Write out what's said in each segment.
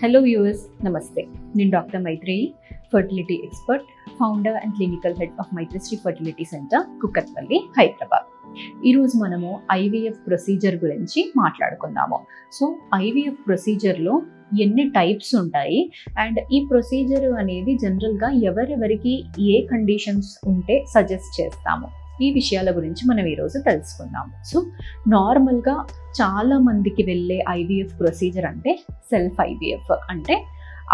Hello viewers, నమస్తే. నేను doctor Maitreyi, fertility expert, founder and clinical head of Maitrisri fertility centre, Kukatpally, Hyderabad. ఈరోజు మనము ఐవీఎఫ్ ప్రొసీజర్ గురించి మాట్లాడుకుందాము. సో ఐవీఎఫ్ ప్రొసీజర్లో ఎన్ని టైప్స్ ఉంటాయి అండ్ ఈ ప్రొసీజర్ అనేది జనరల్గా ఎవరెవరికి ఏ కండిషన్స్ ఉంటే సజెస్ట్ చేస్తాము, ఈ విషయాల గురించి మనం ఈరోజు తెలుసుకుందాము. సో నార్మల్గా చాలా మందికి వెళ్ళే ఐవీఎఫ్ ప్రొసీజర్ అంటే సెల్ఫ్ ఐవీఎఫ్, అంటే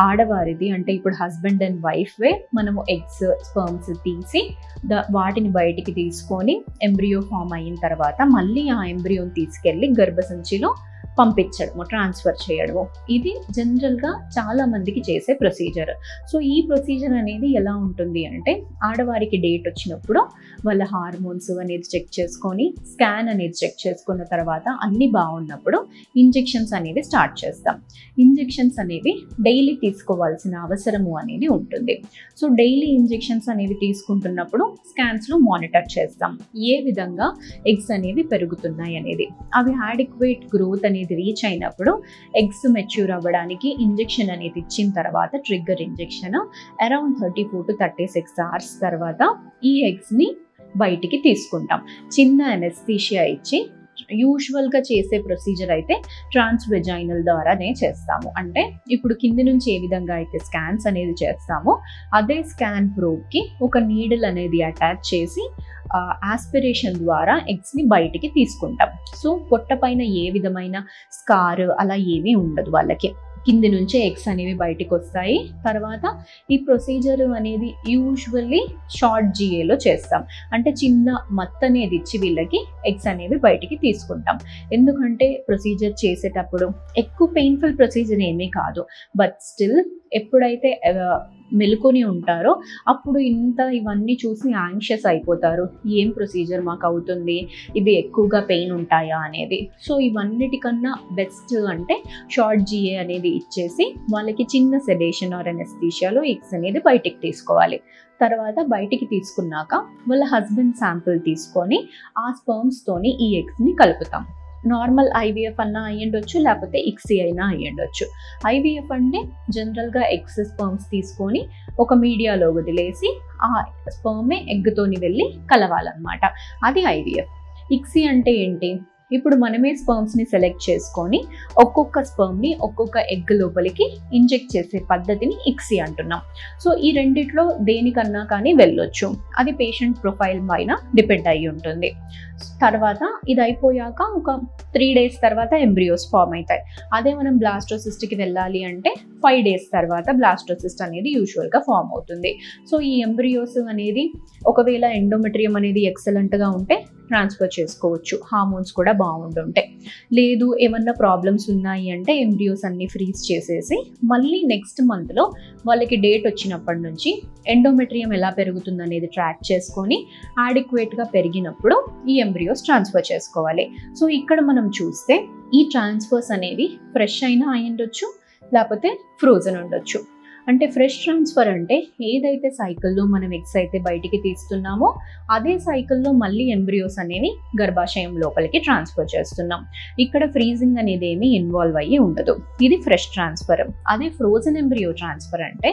ఆడవారిది. అంటే ఇప్పుడు హస్బెండ్ అండ్ వైఫ్వే మనము ఎగ్స్ స్పర్మ్స్ తీసి వాటిని బయటికి తీసుకొని ఎంబ్రియో ఫామ్ అయిన తర్వాత మళ్ళీ ఆ ఎంబ్రియోని తీసుకెళ్ళి గర్భసంచిలో పంపించడము, ట్రాన్స్ఫర్ చేయడము, ఇది జనరల్గా చాలా మందికి చేసే ప్రొసీజర్. సో ఈ ప్రొసీజర్ అనేది ఎలా ఉంటుంది అంటే, ఆడవారికి డేట్ వచ్చినప్పుడు వాళ్ళ హార్మోన్స్ అనేది చెక్ చేసుకొని, స్కాన్ అనేది చెక్ చేసుకున్న తర్వాత అన్నీ బాగున్నప్పుడు ఇంజెక్షన్స్ అనేవి స్టార్ట్ చేస్తాం. ఇంజెక్షన్స్ అనేవి డైలీ తీసుకోవాల్సిన అవసరము అనేది ఉంటుంది. సో డైలీ ఇంజెక్షన్స్ అనేవి తీసుకుంటున్నప్పుడు స్కాన్స్లో మానిటర్ చేస్తాం ఏ విధంగా ఎగ్స్ అనేవి పెరుగుతున్నాయి అనేది. అవి యాడిక్వేట్ గ్రోత్ అనేది రీచ్ అయినప్పుడు ఎగ్స్ మెచ్యూర్ అవ్వడానికి ఇంజెక్షన్ అనేది ఇచ్చిన తర్వాత, trigger injection around 34 to 36 hours తర్వాత ఈ ఎగ్స్ని బయటికి తీసుకుంటాం. చిన్న అనెస్థీషియా ఇచ్చి, యూజువల్గా చేసే ప్రొసీజర్ అయితే ట్రాన్స్వెజైనల్ ద్వారానే చేస్తాము. అంటే ఇప్పుడు కింది నుంచి ఏ విధంగా అయితే స్కాన్స్ అనేది చేస్తామో అదే స్కాన్ ప్రోబ్కి ఒక నీడిల్ అనేది అటాచ్ చేసి ఆస్పిరేషన్ ద్వారా ఎగ్స్ని బయటికి తీసుకుంటాం. సో పొట్ట పైన ఏ విధమైన స్కార్ అలా ఏమీ ఉండదు వాళ్ళకి. కింది నుంచే ఎగ్స్ అనేవి బయటికి వస్తాయి. తర్వాత ఈ ప్రొసీజర్ అనేది యూజువల్లీ షార్ట్ జిఏలో చేస్తాం. అంటే చిన్న మత్ అనేది ఇచ్చి వీళ్ళకి ఎగ్స్ అనేవి బయటికి తీసుకుంటాం. ఎందుకంటే ప్రొసీజర్ చేసేటప్పుడు ఎక్కువ పెయిన్ఫుల్ ప్రొసీజర్ ఏమీ కాదు, బట్ స్టిల్ ఎప్పుడైతే మెలుకొని ఉంటారో అప్పుడు ఇవన్నీ చూసి యాంగ్షియస్ అయిపోతారు. ఏం ప్రొసీజర్ మాకు అవుతుంది, ఇది ఎక్కువగా పెయిన్ ఉంటాయా అనేది. సో ఇవన్నిటికన్నా బెస్ట్ అంటే షార్ట్ జిఏ అనేది ఇచ్చేసి వాళ్ళకి చిన్న సెడేషన్ ఆర్ అనెస్థీషియాలో ఎగ్స్ అనేది బయటికి తీసుకోవాలి. తర్వాత బయటికి తీసుకున్నాక వాళ్ళ హస్బెండ్ శాంపుల్ తీసుకొని ఆ స్పర్మ్స్తోని ఈ ఎగ్స్ని కలుపుతాం. నార్మల్ ఐవీఎఫ్ అన్నా అయ్యుండొచ్చు, లేకపోతే ఇక్సీ అయినా అయ్యుండొచ్చు. ఐవీఎఫ్ అంటే జనరల్గా ఎగ్స్ స్పర్మ్స్ తీసుకొని ఒక మీడియాలో వదిలేసి ఆ స్పర్మే ఎగ్తోని వెళ్ళి కలవాలన్నమాట, అది ఐవీఎఫ్. ఇక్సీ అంటే ఏంటి, ఇప్పుడు మనమే స్పర్మ్స్ని సెలెక్ట్ చేసుకొని ఒక్కొక్క స్పర్మ్ని ఒక్కొక్క ఎగ్ లోపలికి ఇంజెక్ట్ చేసే పద్ధతిని ఇక్సీ అంటున్నాం. సో ఈ రెండిట్లో దేనికన్నా కానీ వెళ్ళొచ్చు, అది పేషెంట్ ప్రొఫైల్ పైన డిపెండ్ అయ్యి ఉంటుంది. తర్వాత ఇది అయిపోయాక ఒక 3 days తర్వాత ఎంబ్రియోస్ ఫామ్ అవుతాయి. అదే మనం బ్లాస్టోసిస్ట్కి వెళ్ళాలి అంటే 5 days తర్వాత బ్లాస్టోసిస్ట్ అనేది యూజువల్గా ఫామ్ అవుతుంది. సో ఈ ఎంబ్రియోస్ అనేది ఒకవేళ ఎండోమెట్రియం అనేది ఎక్సలెంట్గా ఉంటే ట్రాన్స్ఫర్ చేసుకోవచ్చు, హార్మోన్స్ కూడా బాగుంటుంటే. లేదు ఏమన్నా ప్రాబ్లమ్స్ ఉన్నాయి అంటే ఎంబ్రియోస్ అన్ని ఫ్రీజ్ చేసేసి మళ్ళీ నెక్స్ట్ మంత్లో వాళ్ళకి డేట్ వచ్చినప్పటి నుంచి ఎండోమెట్రియం ఎలా పెరుగుతుంది అనేది ట్రాక్ చేసుకొని యాడిక్వేట్గా పెరిగినప్పుడు ఈ ఎంబ్రియోస్ ట్రాన్స్ఫర్ చేసుకోవాలి. సో ఇక్కడ మనం చూస్తే ఈ ట్రాన్స్ఫర్స్ అనేవి ఫ్రెష్ అయినా అయ్యుండొచ్చు, లేకపోతే ఫ్రోజన్ ఉండొచ్చు. అంటే ఫ్రెష్ ట్రాన్స్ఫర్ అంటే ఏదైతే సైకిల్లో మనం ఎగ్స్ అయితే బయటికి తీస్తున్నామో అదే సైకిల్లో మళ్ళీ ఎంబ్రియోస్ అనేవి గర్భాశయం లోపలికి ట్రాన్స్ఫర్ చేస్తున్నాం. ఇక్కడ ఫ్రీజింగ్ అనేది ఏమీ ఇన్వాల్వ్ అయ్యి ఉండదు, ఇది ఫ్రెష్ ట్రాన్స్ఫర్. అదే ఫ్రోజన్ ఎంబ్రియో ట్రాన్స్ఫర్ అంటే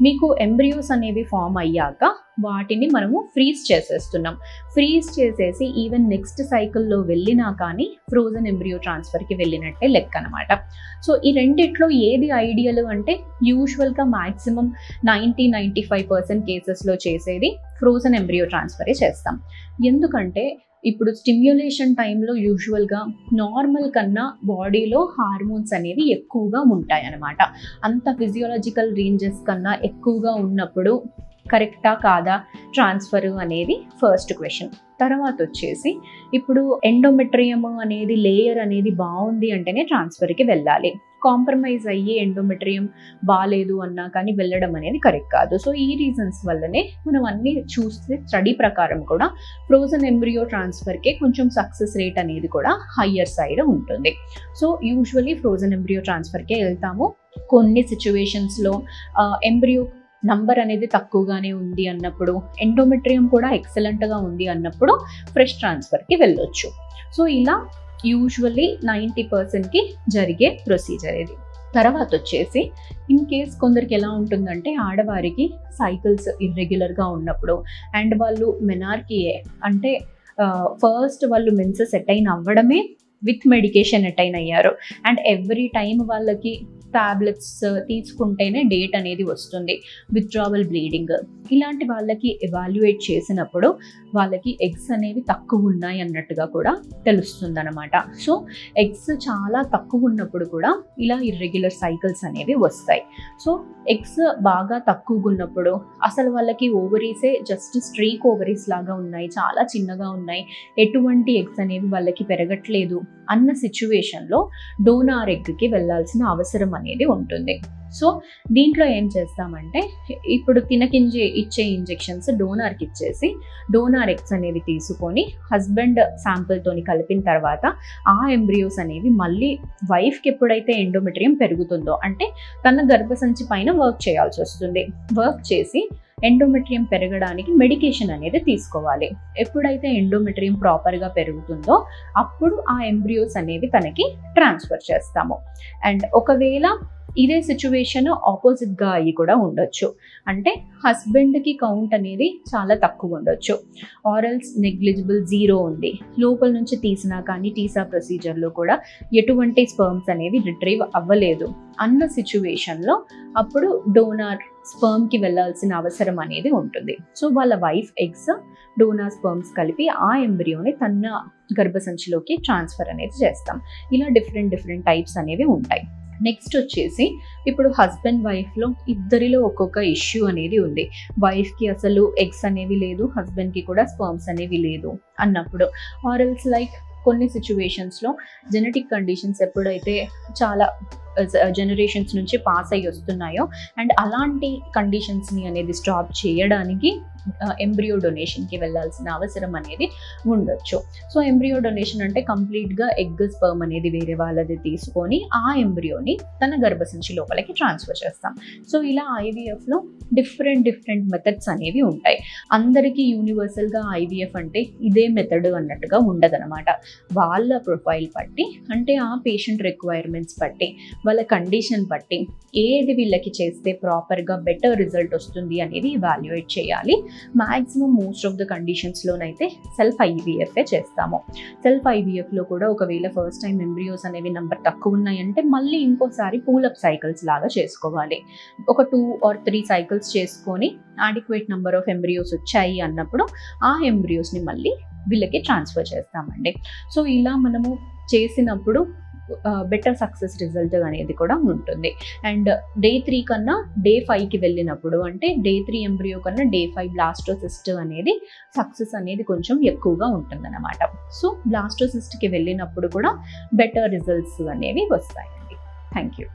మీకు ఎంబ్రియోస్ అనేవి ఫామ్ అయ్యాక వాటిని మనము ఫ్రీజ్ చేసేస్తున్నాం. ఫ్రీజ్ చేసేసి ఈవెన్ నెక్స్ట్ సైకిల్లో వెళ్ళినా కానీ ఫ్రోజన్ ఎంబ్రియో ట్రాన్స్ఫర్కి వెళ్ళినట్టే లెక్క అనమాట. సో ఈ రెండిట్లో ఏది ఐడియల్ అంటే యూజువల్గా మ్యాక్సిమం 90-95% కేసెస్లో చేసేది ఫ్రోజన్ ఎంబ్రియో ట్రాన్స్ఫరే చేస్తాం. ఎందుకంటే ఇప్పుడు స్టిమ్యులేషన్ టైంలో యూజువల్గా నార్మల్ కన్నా బాడీలో హార్మోన్స్ అనేవి ఎక్కువగా ఉంటాయి అన్నమాట. అంత ఫిజియోలాజికల్ రేంజెస్ కన్నా ఎక్కువగా ఉన్నప్పుడు కరెక్టా కాదా ట్రాన్స్ఫర్ అనేది ఫస్ట్ క్వశ్చన్. తర్వాత వచ్చేసి ఇప్పుడు ఎండోమెట్రియం అనేది లేయర్ అనేది బాగుంది అంటేనే ట్రాన్స్ఫర్కి వెళ్ళాలి. కాంప్రమైజ్ అయ్యి ఎండోమెట్రియం బాగాలేదు అన్నా కానీ వెళ్ళడం అనేది కరెక్ట్ కాదు. సో ఈ రీజన్స్ వల్లనే మనం అన్నీ చూస్తే స్టడీ ప్రకారం కూడా ఫ్రోజన్ ఎంబ్రియో ట్రాన్స్ఫర్కే కొంచెం సక్సెస్ రేట్ అనేది కూడా హయ్యర్ సైడ్ ఉంటుంది. సో యూజువల్లీ ఫ్రోజన్ ఎంబ్రియో ట్రాన్స్ఫర్కే వెళ్తాము. కొన్ని సిచ్యువేషన్స్లో ఎంబ్రియో నంబర్ అనేది తక్కువగానే ఉంది అన్నప్పుడు, ఎండోమెట్రియం కూడా ఎక్సలెంట్గా ఉంది అన్నప్పుడు ఫ్రెష్ ట్రాన్స్ఫర్కి వెళ్ళొచ్చు. సో ఇలా యూజువల్లీ 90%కి జరిగే ప్రొసీజర్ ఇది. తర్వాత వచ్చేసి ఇన్ కేస్ కొందరికి ఎలా ఉంటుందంటే ఆడవారికి సైకిల్స్ ఇర్రెగ్యులర్గా ఉన్నప్పుడు అండ్ వాళ్ళు మెనార్కీయే అంటే ఫస్ట్ వాళ్ళు మెన్సెస్ అటైన్ అవ్వడమే విత్ మెడికేషన్ అటైన్ అయ్యారు అండ్ ఎవ్రీ టైం వాళ్ళకి టాబ్లెట్స్ తీసుకుంటేనే డేట్ అనేది వస్తుంది, విత్డ్రావల్ బ్లీడింగ్, ఇలాంటి వాళ్ళకి ఎవాల్యుయేట్ చేసినప్పుడు వాళ్ళకి ఎగ్స్ అనేవి తక్కువ ఉన్నాయి అన్నట్టుగా కూడా తెలుస్తుంది అనమాట. సో ఎగ్స్ చాలా తక్కువ ఉన్నప్పుడు కూడా ఇలా ఇర్రెగ్యులర్ సైకిల్స్ అనేవి వస్తాయి. సో ఎగ్స్ బాగా తక్కువగా ఉన్నప్పుడు అసలు వాళ్ళకి ఓవరీసే జస్ట్ స్ట్రీక్ ఓవరీస్ లాగా ఉన్నాయి, చాలా చిన్నగా ఉన్నాయి, ఎటువంటి ఎగ్స్ అనేవి వాళ్ళకి పెరగట్లేదు అన్న సిచ్యువేషన్లో డోనార్ ఎగ్కి వెళ్ళాల్సిన అవసరం అనేది ఉంటుంది. సో దీంట్లో ఏం చేస్తామంటే ఇప్పుడు తినకింజే ఇచ్చే ఇంజెక్షన్స్ డోనార్కి ఇచ్చేసి డోనార్ ఎగ్స్ అనేవి తీసుకొని హస్బెండ్ శాంపుల్తోని కలిపిన తర్వాత ఆ ఎంబ్రియోస్ అనేవి మళ్ళీ వైఫ్కి ఎప్పుడైతే ఎండోమెట్రియం పెరుగుతుందో అంటే తన గర్భసంచి పైన వర్క్ చేయాల్సి వస్తుంది, వర్క్ చేసి ఎండోమెట్రియం పెరగడానికి మెడికేషన్ అనేది తీసుకోవాలి. ఎప్పుడైతే ఎండోమెట్రియం ప్రాపర్గా పెరుగుతుందో అప్పుడు ఆ ఎంబ్రియోస్ అనేవి తనకి ట్రాన్స్ఫర్ చేస్తాము. అండ్ ఒకవేళ ఇదే సిచ్యువేషన్ ఆపోజిట్గా అయ్యి కూడా ఉండొచ్చు, అంటే హస్బెండ్కి కౌంట్ అనేది చాలా తక్కువ ఉండొచ్చు, ఆరల్స్ నెగ్లిజిబుల్ 0 ఉంది, లోపల నుంచి తీసినా కానీ టీసా ప్రొసీజర్లో కూడా ఎటువంటి స్పర్మ్స్ అనేవి రిట్రీవ్ అవ్వలేదు అన్న సిచ్యువేషన్లో అప్పుడు డోనార్ స్పర్మ్కి వెళ్ళాల్సిన అవసరం అనేది ఉంటుంది. సో వాళ్ళ వైఫ్ ఎగ్స్ డోనార్ స్పర్మ్స్ కలిపి ఆ ఎంబ్రియోని తన గర్భసంచిలోకి ట్రాన్స్ఫర్ అనేది చేస్తాం. ఇలా డిఫరెంట్ టైప్స్ అనేవి ఉంటాయి. నెక్స్ట్ వచ్చేసి ఇప్పుడు హస్బెండ్ వైఫ్లో ఇద్దరిలో ఒక్కొక్క ఇష్యూ అనేది ఉంది. వైఫ్కి అసలు ఎగ్స్ అనేవి లేదు, హస్బెండ్కి కూడా స్పర్మ్స్ అనేవి లేదు అన్నప్పుడు ఆరల్స్ లైక్ కొన్ని సిచ్యువేషన్స్లో జెనెటిక్ కండిషన్స్ ఎప్పుడైతే చాలా జనరేషన్స్ నుంచి పాస్ అయ్యి వస్తున్నాయో అండ్ అలాంటి కండిషన్స్ని అనేది స్టాప్ చేయడానికి ఎంబ్రియో డొనేషన్కి వెళ్ళాల్సిన అవసరం అనేది ఉండొచ్చు. సో ఎంబ్రియో డొనేషన్ అంటే కంప్లీట్గా ఎగ్ స్పర్మ్ అనేది వేరే వాళ్ళది తీసుకొని ఆ ఎంబ్రియోని తన గర్భసంచి లోపలికి ట్రాన్స్ఫర్ చేస్తాం. సో ఇలా ఐవీఎఫ్లో డిఫరెంట్ మెథడ్స్ అనేవి ఉంటాయి. అందరికీ యూనివర్సల్గా ఐవీఎఫ్ అంటే ఇదే మెథడ్ అన్నట్టుగా ఉండదన్నమాట. వాళ్ళ ప్రొఫైల్ బట్టి అంటే ఆ పేషెంట్ రిక్వైర్మెంట్స్ బట్టి వాళ్ళ కండిషన్ బట్టి ఏది వీళ్ళకి చేస్తే ప్రాపర్గా బెటర్ రిజల్ట్ వస్తుంది అనేది ఇవాల్యుయేట్ చేయాలి. మ్యాక్సిమం మోస్ట్ ఆఫ్ ద కండిషన్స్లోనైతే సెల్ఫ్ ఐవీఎఫే చేస్తాము. సెల్ఫ్ ఐవీఎఫ్లో కూడా ఒకవేళ ఫస్ట్ టైం ఎంబ్రియోస్ అనేవి నెంబర్ తక్కువ ఉన్నాయంటే మళ్ళీ ఇంకోసారి పూలప్ సైకిల్స్ లాగా చేసుకోవాలి. ఒక 2 or 3 సైకిల్స్ చేసుకొని అడిక్వేట్ నెంబర్ ఆఫ్ ఎంబ్రియోస్ వచ్చాయి అన్నప్పుడు ఆ ఎంబ్రియోస్ని మళ్ళీ వీళ్ళకి ట్రాన్స్ఫర్ చేస్తామండి. సో ఇలా మనము చేసినప్పుడు బెటర్ సక్సెస్ రిజల్ట్ అనేది కూడా ఉంటుంది. అండ్ డే 3 కన్నా డే 5కి వెళ్ళినప్పుడు అంటే డే 3 ఎంబ్రియో కన్నా డే 5 బ్లాస్టోసిస్ట్ అనేది సక్సెస్ అనేది కొంచెం ఎక్కువగా ఉంటుందన్నమాట. సో బ్లాస్టోసిస్ట్కి వెళ్ళినప్పుడు కూడా బెటర్ రిజల్ట్స్ అనేవి వస్తాయండి. Thank you.